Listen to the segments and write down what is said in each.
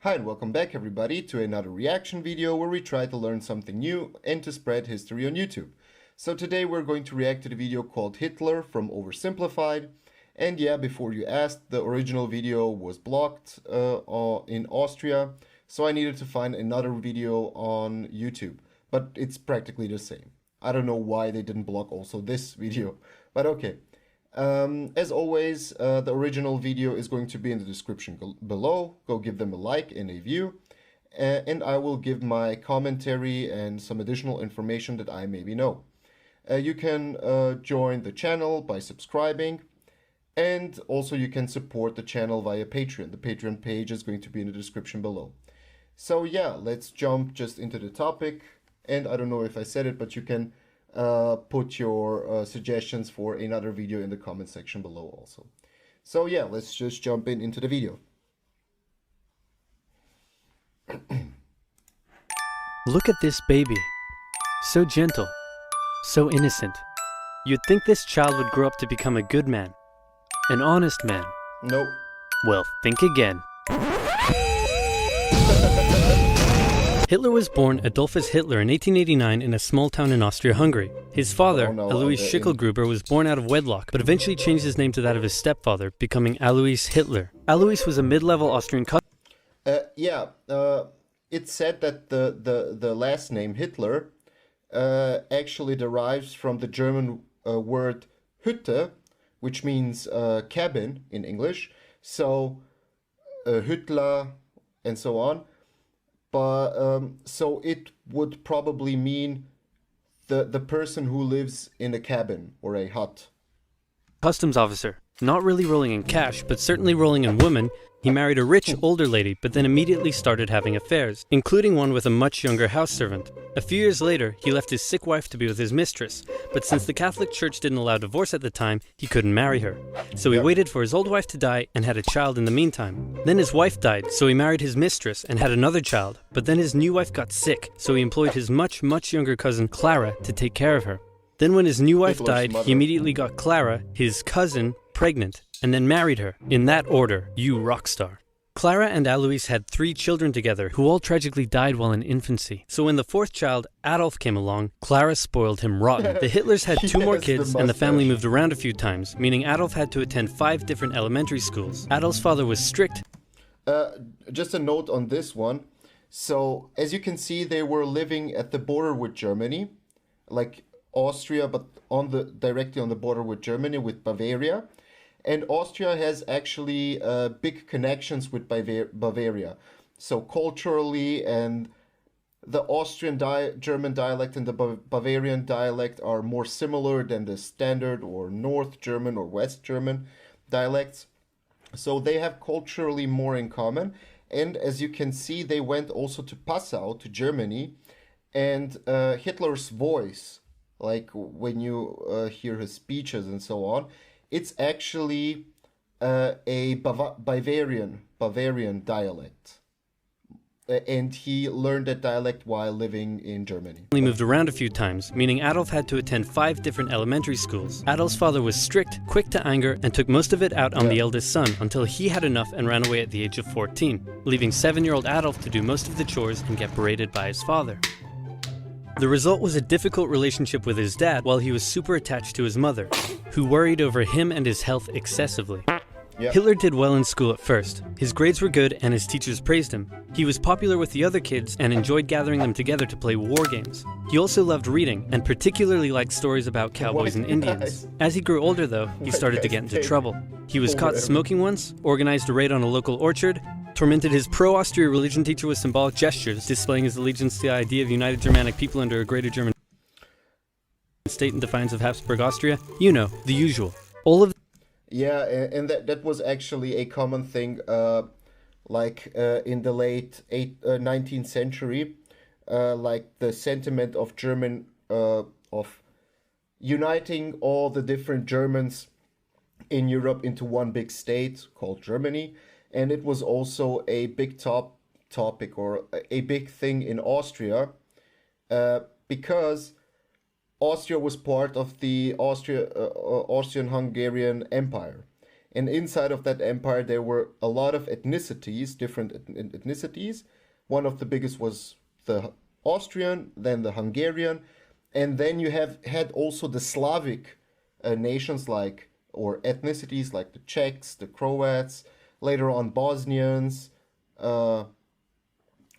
Hi and welcome back everybody to another reaction video where we try to learn something new and to spread history on YouTube. So today we're going to react to the video called Hitler from Oversimplified. And yeah, before you asked, the original video was blocked in Austria, so I needed to find another video on YouTube, but it's practically the same. I don't know why they didn't block also this video, but okay. As always, the original video is going to be in the description below. Go give them a like and a view. And I will give my commentary and some additional information that I maybe know. You can join the channel by subscribing. And also you can support the channel via Patreon. The Patreon page is going to be in the description below. So yeah, let's jump just into the topic. And I don't know if I said it, but you can put your suggestions for another video in the comment section below also. So yeah, let's just jump into the video. Look at this baby. So gentle, so innocent. You'd think this child would grow up to become a good man, an honest man. Nope. Well, think again. Hitler was born Adolphus Hitler in 1889 in a small town in Austria-Hungary. His father, Alois Schicklgruber, was born out of wedlock, but eventually changed his name to that of his stepfather, becoming Alois Hitler. Alois was a mid-level Austrian it's said that the last name Hitler actually derives from the German word Hütte, which means cabin in English. So Hüttler and so on. But so it would probably mean the person who lives in a cabin or a hut. Customs officer. Not really rolling in cash, but certainly rolling in women. He married a rich, older lady, but then immediately started having affairs, including one with a much younger house servant. A few years later, he left his sick wife to be with his mistress, but since the Catholic Church didn't allow divorce at the time, he couldn't marry her. So he waited for his old wife to die and had a child in the meantime. Then his wife died, so he married his mistress and had another child, but then his new wife got sick, so he employed his much younger cousin Clara to take care of her. Then when his new wife died, he immediately got Clara, his cousin, pregnant, and then married her. In that order, you rock star. Clara and Alois had 3 children together, who all tragically died while in infancy. So when the 4th child, Adolf, came along, Clara spoiled him rotten. The Hitlers had 2 more kids, and the family moved around a few times, meaning Adolf had to attend 5 different elementary schools. Adolf's father was strict. Just a note on this one. So as you can see, they were living at the border with Germany, like Austria, but directly on the border with Germany, with Bavaria. And Austria has actually big connections with Bavaria. So culturally, and the Austrian German dialect and the Bavarian dialect are more similar than the standard or North German or West German dialects. So they have culturally more in common. And as you can see, they went also to Passau, to Germany. And Hitler's voice, like when you hear his speeches and so on, it's actually a Bavarian dialect. And he learned that dialect while living in Germany. He moved around a few times, meaning Adolf had to attend 5 different elementary schools. Adolf's father was strict, quick to anger, and took most of it out on the eldest son until he had enough and ran away at the age of 14, leaving 7-year-old Adolf to do most of the chores and get berated by his father. The result was a difficult relationship with his dad while he was super attached to his mother, who worried over him and his health excessively. Hitler did well in school at first. His grades were good and his teachers praised him. He was popular with the other kids and enjoyed gathering them together to play war games. He also loved reading and particularly liked stories about cowboys and Indians. As he grew older though, he started to get into trouble. He was caught smoking once, organized a raid on a local orchard, tormented his pro-Austria religion teacher with symbolic gestures, displaying his allegiance to the idea of united Germanic people under a greater German state in defiance of Habsburg Austria. You know, the usual. All of Yeah, and that was actually a common thing, in the late 19th century, like the sentiment of of uniting all the different Germans in Europe into one big state called Germany. And it was also a big topic or a big thing in Austria, because Austria was part of the Austrian-Hungarian Empire. And inside of that empire, there were a lot of ethnicities, different ethnicities. One of the biggest was the Austrian, then the Hungarian, and then you have had also the Slavic nations like, or ethnicities like the Czechs, the Croats, later on Bosnians, uh,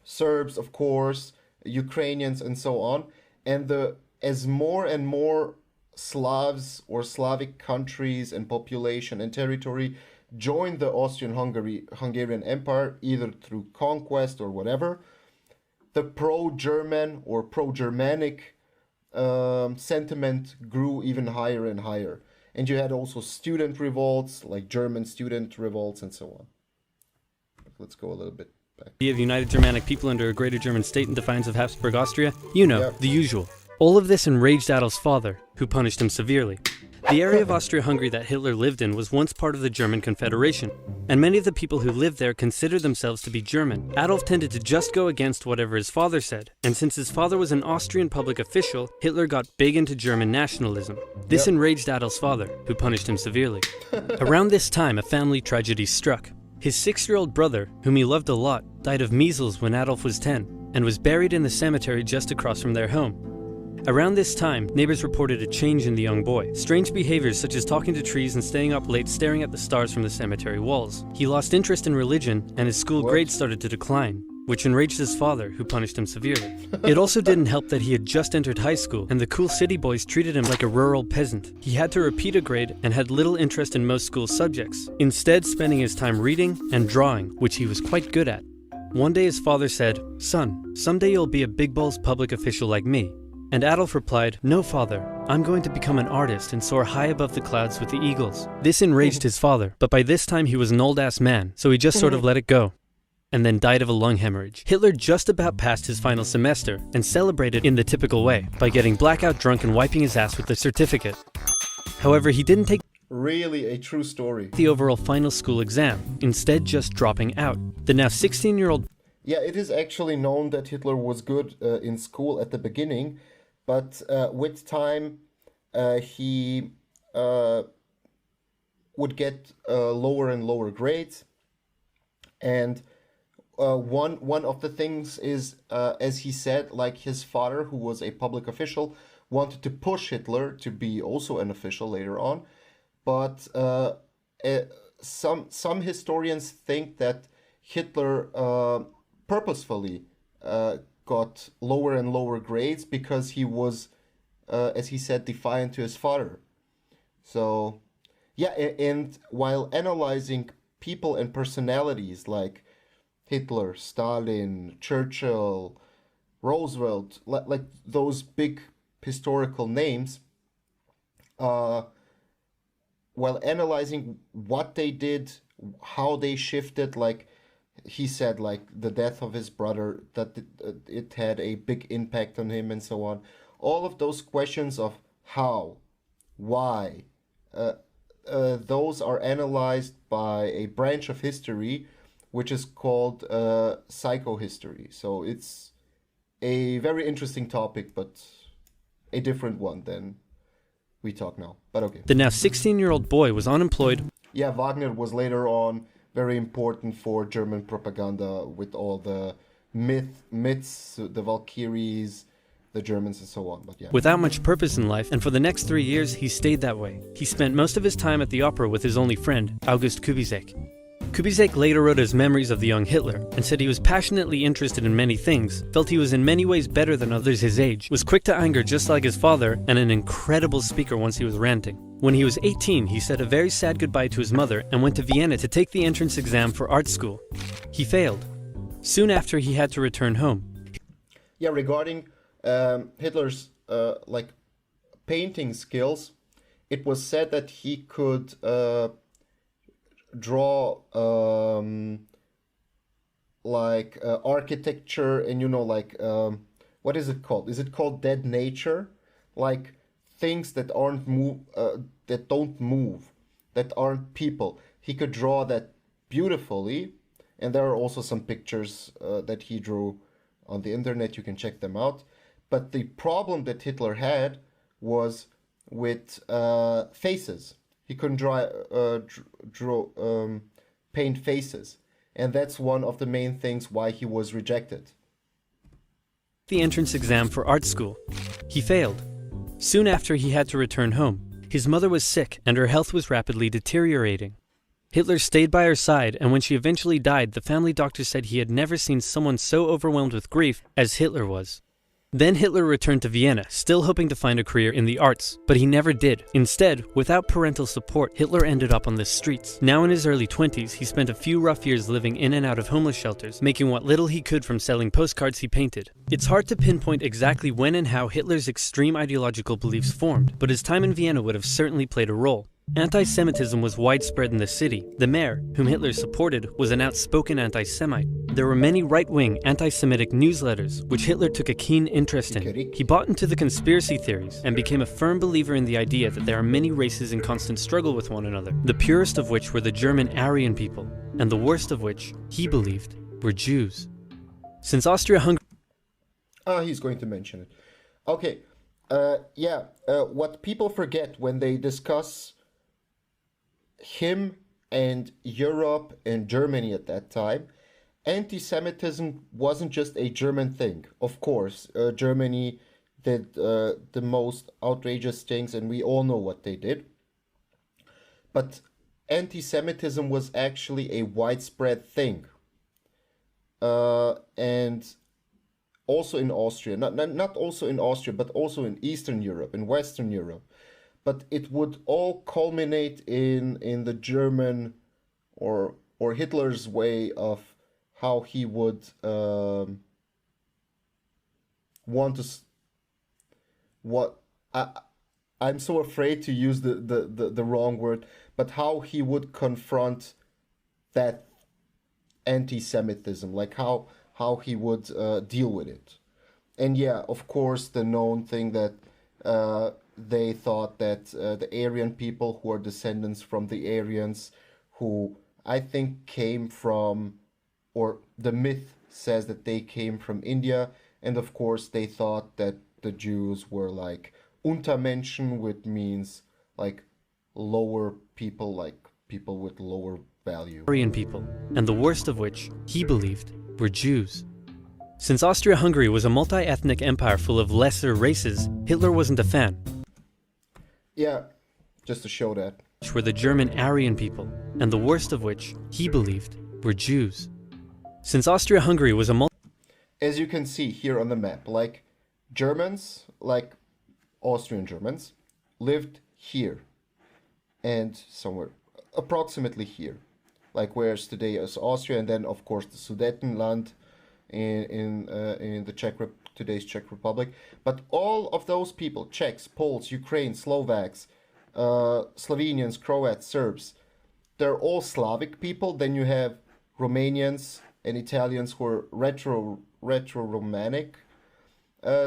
Serbs, of course, Ukrainians, and so on. And the as more and more Slavs or Slavic countries and population and territory joined the Hungarian Empire, either through conquest or whatever, the pro-German or pro-Germanic sentiment grew even higher and higher. And you had also student revolts, like German student revolts and so on. Let's go a little bit back. The idea of united Germanic people under a greater German state in defiance of Habsburg Austria, you know, Yep. the usual. All of this enraged Adolf's father, who punished him severely. The area of Austria-Hungary that Hitler lived in was once part of the German Confederation, and many of the people who lived there considered themselves to be German. Adolf tended to just go against whatever his father said, and since his father was an Austrian public official, Hitler got big into German nationalism. This enraged Adolf's father, who punished him severely. Around this time, a family tragedy struck. His 6-year-old brother, whom he loved a lot, died of measles when Adolf was 10, and was buried in the cemetery just across from their home. Around this time, neighbors reported a change in the young boy. Strange behaviors such as talking to trees and staying up late staring at the stars from the cemetery walls. He lost interest in religion, and his school grades started to decline, which enraged his father, who punished him severely. It also didn't help that he had just entered high school, and the cool city boys treated him like a rural peasant. He had to repeat a grade and had little interest in most school subjects, instead spending his time reading and drawing, which he was quite good at. One day his father said, "Son, someday you'll be a big balls public official like me." And Adolf replied, "No, father, I'm going to become an artist and soar high above the clouds with the eagles." This enraged his father, but by this time he was an old-ass man, so he just sort of let it go, and then died of a lung hemorrhage. Hitler just about passed his final semester, and celebrated in the typical way, by getting blackout drunk and wiping his ass with the certificate. However, he didn't take Really a true story. the overall final school exam, instead just dropping out. The now 16-year-old Yeah, it is actually known that Hitler was good in school at the beginning, but with time he would get lower and lower grades. And one of the things is, as he said, like his father, who was a public official, wanted to push Hitler to be also an official later on. But some historians think that Hitler purposefully got lower and lower grades because he was, as he said, defiant to his father. So, yeah, and while analyzing people and personalities like Hitler, Stalin, Churchill, Roosevelt, like those big historical names, while analyzing what they did, how they shifted, like he said, like the death of his brother, that it had a big impact on him and so on. All of those questions of how, why, those are analyzed by a branch of history which is called psychohistory. So it's a very interesting topic, but a different one than we talk now. But okay. the now 16-year-old boy was unemployed. Yeah, Wagner was later on very important for German propaganda with all the myths, the Valkyries, the Germans and so on. But yeah. Without much purpose in life, and for the next 3 years he stayed that way. He spent most of his time at the opera with his only friend, August Kubizek. Kubizek later wrote his memories of the young Hitler, and said he was passionately interested in many things, felt he was in many ways better than others his age, was quick to anger just like his father, and an incredible speaker once he was ranting. When he was 18, he said a very sad goodbye to his mother and went to Vienna to take the entrance exam for art school. He failed. Soon after, he had to return home. Yeah, regarding Hitler's like painting skills, it was said that he could draw like architecture and like what is it called? Is it called dead nature? Like things that aren't that don't move, that aren't people. He could draw that beautifully, and there are also some pictures that he drew on the internet. You can check them out. But the problem that Hitler had was with faces. he couldn't draw paint faces, and that's one of the main things why he was rejected. The entrance exam for art school. He failed. Soon after, he had to return home. His mother was sick and her health was rapidly deteriorating. Hitler stayed by her side, and when she eventually died, the family doctor said he had never seen someone so overwhelmed with grief as Hitler was. Then Hitler returned to Vienna, still hoping to find a career in the arts, but he never did. Instead, without parental support, Hitler ended up on the streets. Now in his early 20s, he spent a few rough years living in and out of homeless shelters, making what little he could from selling postcards he painted. It's hard to pinpoint exactly when and how Hitler's extreme ideological beliefs formed, but his time in Vienna would have certainly played a role. Anti-Semitism was widespread in the city. The mayor, whom Hitler supported, was an outspoken anti-Semite. There were many right-wing anti-Semitic newsletters, which Hitler took a keen interest in. He bought into the conspiracy theories and became a firm believer in the idea that there are many races in constant struggle with one another, the purest of which were the German Aryan people, and the worst of which, he believed, were Jews. Since Austria-Hungary... He's going to mention it. Okay, what people forget when they discuss him and Europe and Germany at that time, anti-Semitism wasn't just a German thing. Of course, Germany did the most outrageous things, and we all know what they did. But anti-Semitism was actually a widespread thing. And also in Austria, not also in Austria, but also in Eastern Europe, in Western Europe. But it would all culminate in the German or Hitler's way of how he would want to. I'm so afraid to use the wrong word, but how he would confront that anti-Semitism, like how he would deal with it. And yeah, of course, the known thing that they thought that the Aryan people, who are descendants from the Aryans, who I think came from, or the myth says that they came from India, and of course they thought that the Jews were like Untermenschen, which means like lower people, like people with lower value. Aryan people, and the worst of which, he believed, were Jews. Since Austria-Hungary was a multi-ethnic empire full of lesser races, Hitler wasn't a fan. Yeah, just to show that. Were the German Aryan people, and the worst of which, he believed, were Jews. Since Austria-Hungary was a as you can see here on the map, like Germans, like Austrian Germans, lived here and somewhere approximately here, like where's today is Austria, and then of course the Sudetenland in the today's Czech Republic. But all of those people, Czechs, Poles, Ukraine, Slovaks, Slovenians, Croats, Serbs, they're all Slavic people. Then you have Romanians and Italians who are retro-Romanic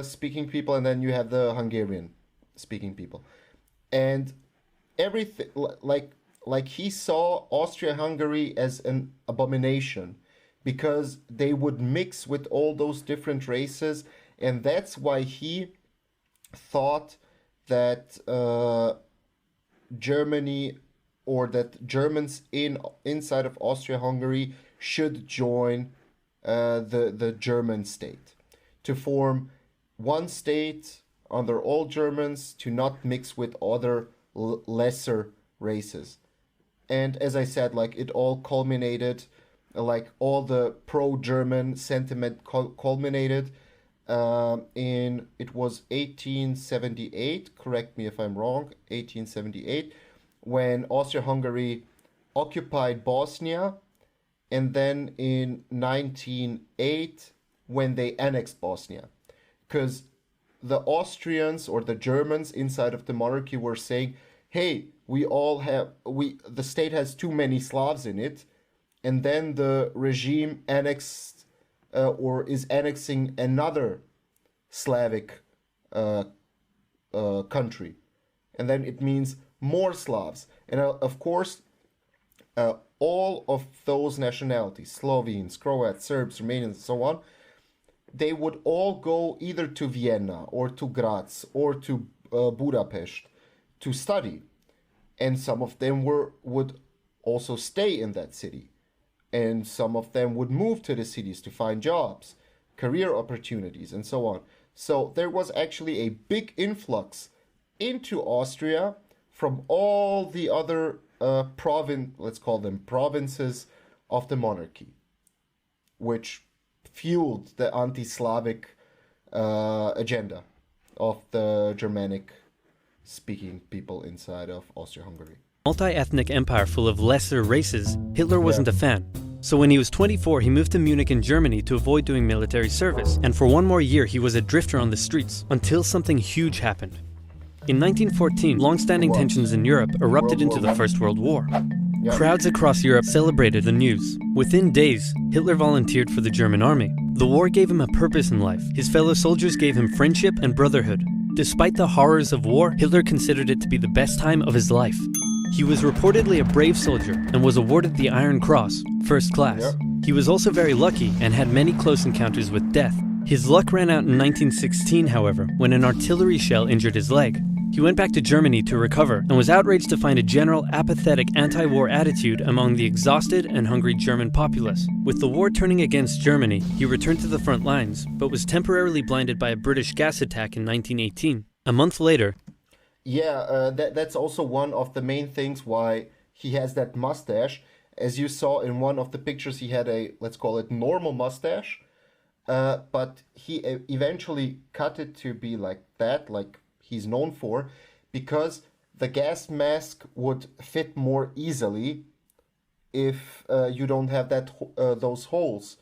speaking people, and then you have the Hungarian speaking people. And everything, like he saw Austria-Hungary as an abomination because they would mix with all those different races, and that's why he thought that Germany, or that Germans inside of Austria-Hungary should join the German state to form one state under all Germans, to not mix with other lesser races. And as I said, like it all culminated, like all the pro-German sentiment culminated in, it was 1878, correct me if I'm wrong, 1878, when Austria-Hungary occupied Bosnia, and then in 1908 when they annexed Bosnia. Because the Austrians or the Germans inside of the monarchy were saying, hey, the state has too many Slavs in it, and then the regime annexed or is annexing another Slavic country, and then it means more Slavs. And of course, all of those nationalities, Slovenes, Croats, Serbs, Romanians, and so on, they would all go either to Vienna or to Graz or to Budapest to study. and some of them would also stay in that city, and some of them would move to the cities to find jobs, career opportunities, and so on. So there was actually a big influx into Austria from all the other let's call them provinces of the monarchy, which fueled the anti-Slavic agenda of the Germanic speaking people inside of Austria-Hungary. Multi-ethnic empire full of lesser races, Hitler wasn't Yeah. a fan. So when he was 24, he moved to Munich in Germany to avoid doing military service. And for one more year, he was a drifter on the streets, until something huge happened. In 1914, long-standing What? tensions in Europe erupted World into War the First World War. Yeah. Crowds across Europe celebrated the news. Within days, Hitler volunteered for the German army. The war gave him a purpose in life. His fellow soldiers gave him friendship and brotherhood. Despite the horrors of war, Hitler considered it to be the best time of his life. He was reportedly a brave soldier and was awarded the Iron Cross, first class. Yeah. He was also very lucky and had many close encounters with death. His luck ran out in 1916, however, when an artillery shell injured his leg. He went back to Germany to recover and was outraged to find a general apathetic anti-war attitude among the exhausted and hungry German populace. With the war turning against Germany, he returned to the front lines, but was temporarily blinded by a British gas attack in 1918. A month later, Yeah, that's also one of the main things why he has that mustache. As you saw in one of the pictures, he had a, let's call it, normal mustache. But he eventually cut it to be like that, like he's known for, because the gas mask would fit more easily if you don't have those holes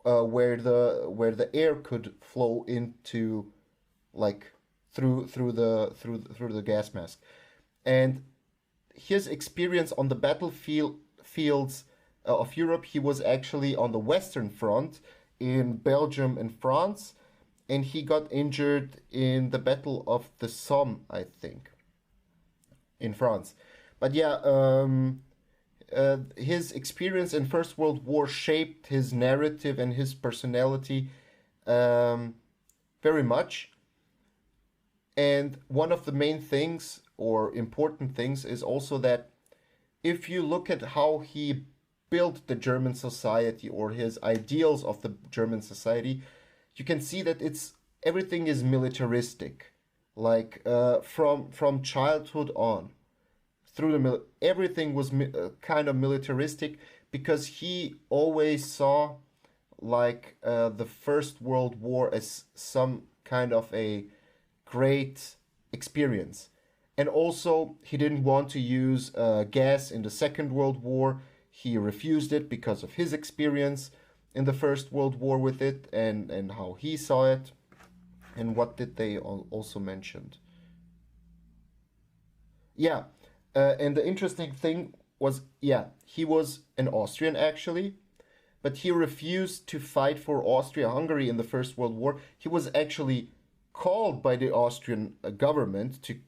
where the air could flow into, like, through the gas mask. And his experience on the battlefields of Europe, he was actually on the Western Front in Belgium and France, and he got injured in the Battle of the Somme, I think, in France. But yeah, his experience in First World War shaped his narrative and his personality very much. And one of the main things or important things is also that if you look at how he built the German society or his ideals of the German society, you can see that everything is militaristic, like from childhood on, everything was kind of militaristic, because he always saw like the First World War as some kind of a great experience. And also, he didn't want to use gas in the Second World War. He refused it because of his experience in the First World War with it, and how he saw it. And what did they also mentioned? Yeah, and the interesting thing was, yeah, he was an Austrian actually, but he refused to fight for Austria-Hungary in the First World War. He was actually called by the Austrian government to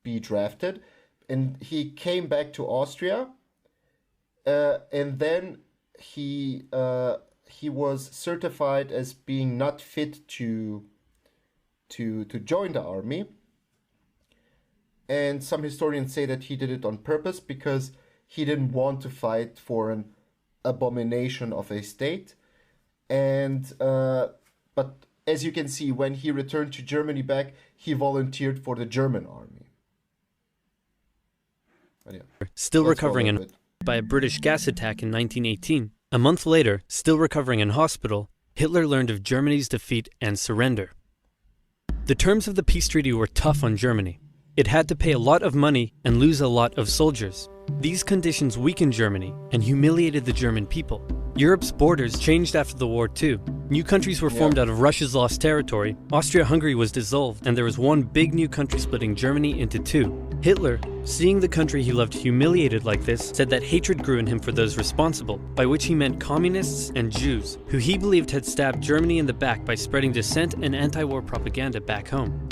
be drafted, and he came back to Austria, and then he was certified as being not fit to join the army. And some historians say that he did it on purpose because he didn't want to fight for an abomination of a state. And but as you can see, when he returned to Germany back, he volunteered for the German army. But yeah, still let's go a recovering little bit. by a British gas attack in 1918. A month later, still recovering in hospital, Hitler learned of Germany's defeat and surrender. The terms of the peace treaty were tough on Germany. It had to pay a lot of money and lose a lot of soldiers. These conditions weakened Germany and humiliated the German people. Europe's borders changed after the war too. New countries were formed out of Russia's lost territory, Austria-Hungary was dissolved, and there was one big new country splitting Germany into two. Hitler, seeing the country he loved humiliated like this, said that hatred grew in him for those responsible, by which he meant communists and Jews, who he believed had stabbed Germany in the back by spreading dissent and anti-war propaganda back home.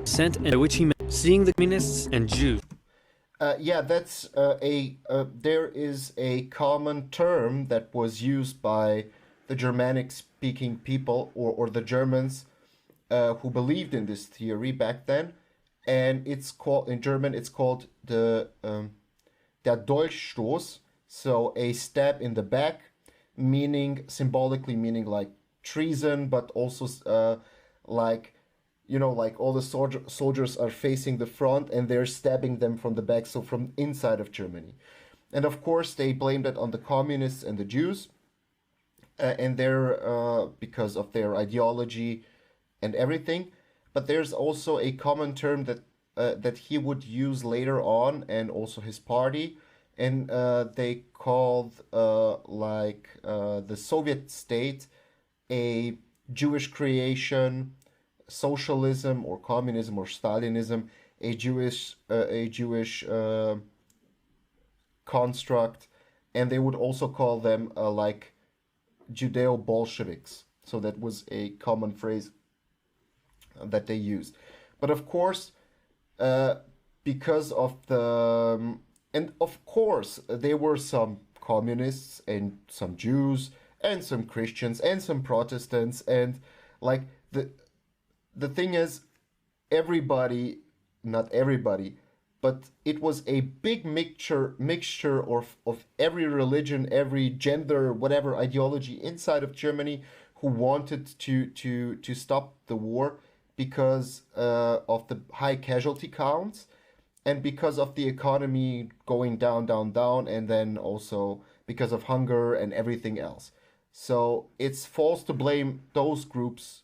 Dissent, and by which he meant seeing the communists and Jews. Yeah, that's there is a common term that was used by the Germanic-speaking people or the Germans who believed in this theory back then, and it's called in German. It's called the der Dolchstoß, so a stab in the back, meaning symbolically meaning like treason, but also like like all the soldiers are facing the front and they're stabbing them from the back, so from inside of Germany. And of course, they blamed it on the communists and the Jews, and their because of their ideology and everything. But there's also a common term that he would use later on, and also his party, and they called the Soviet state a Jewish creation, socialism or communism or Stalinism, a Jewish construct, and they would also call them like Judeo-Bolsheviks. So that was a common phrase that they used. But of course, because of and of course, there were some communists and some Jews and some Christians and some Protestants, and like the thing is, everybody, not everybody, but it was a big mixture of every religion, every gender, whatever ideology inside of Germany, who wanted to stop the war because of the high casualty counts and because of the economy going down, down, down, and then also because of hunger and everything else. So it's false to blame those groups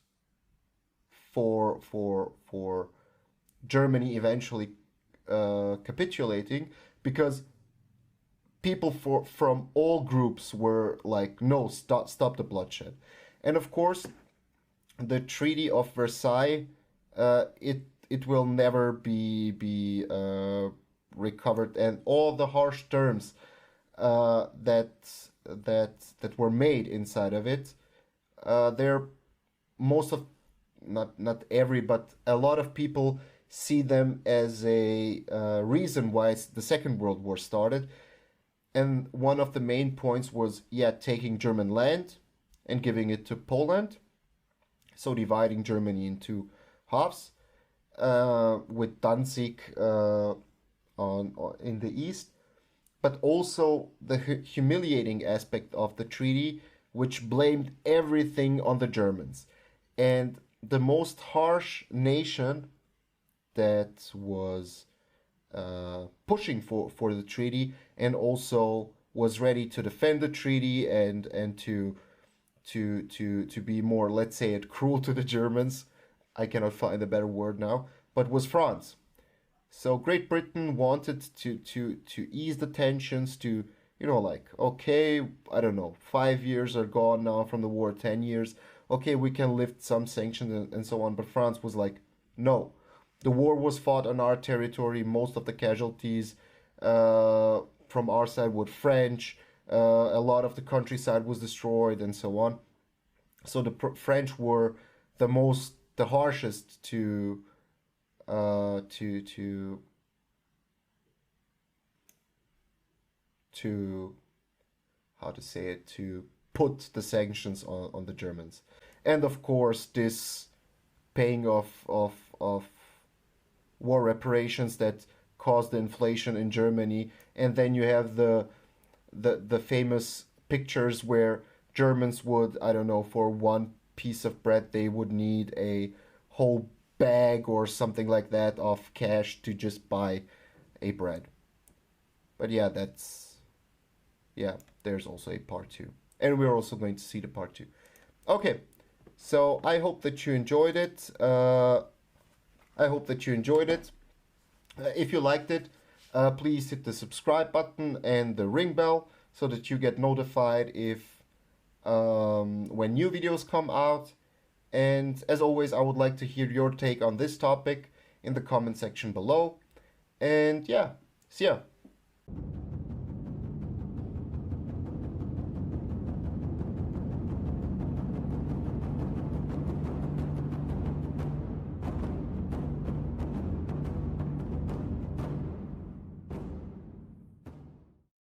for Germany eventually capitulating, because people from all groups were like, no, stop the bloodshed. And of course, the Treaty of Versailles, it will never be recovered, and all the harsh terms that were made inside of it, they're most of not every, but a lot of people see them as a reason why the Second World War started. And one of the main points was, taking German land and giving it to Poland, so dividing Germany into halves, with Danzig in the east, but also the humiliating aspect of the treaty, which blamed everything on the Germans. And the most harsh nation that was pushing for the treaty and also was ready to defend the treaty and to be more, let's say it, cruel to the Germans. I cannot find a better word now, but was France. So Great Britain wanted to ease the tensions, to okay, I don't know, 5 years are gone now from the war, 10 years. Okay, we can lift some sanctions and so on. But France was like, no, the war was fought on our territory. Most of the casualties from our side were French. A lot of the countryside was destroyed and so on. So the French were the harshest to how to say it, to put the sanctions on the Germans. And of course, this paying of war reparations that caused the inflation in Germany. And then you have the famous pictures where Germans would, I don't know, for one piece of bread they would need a whole bag or something like that of cash to just buy a bread. But there's also a part two. And we're also going to see the part two. Okay, so I hope that you enjoyed it. If you liked it, please hit the subscribe button and the ring bell so that you get notified if when new videos come out. And as always, I would like to hear your take on this topic in the comment section below. And see ya.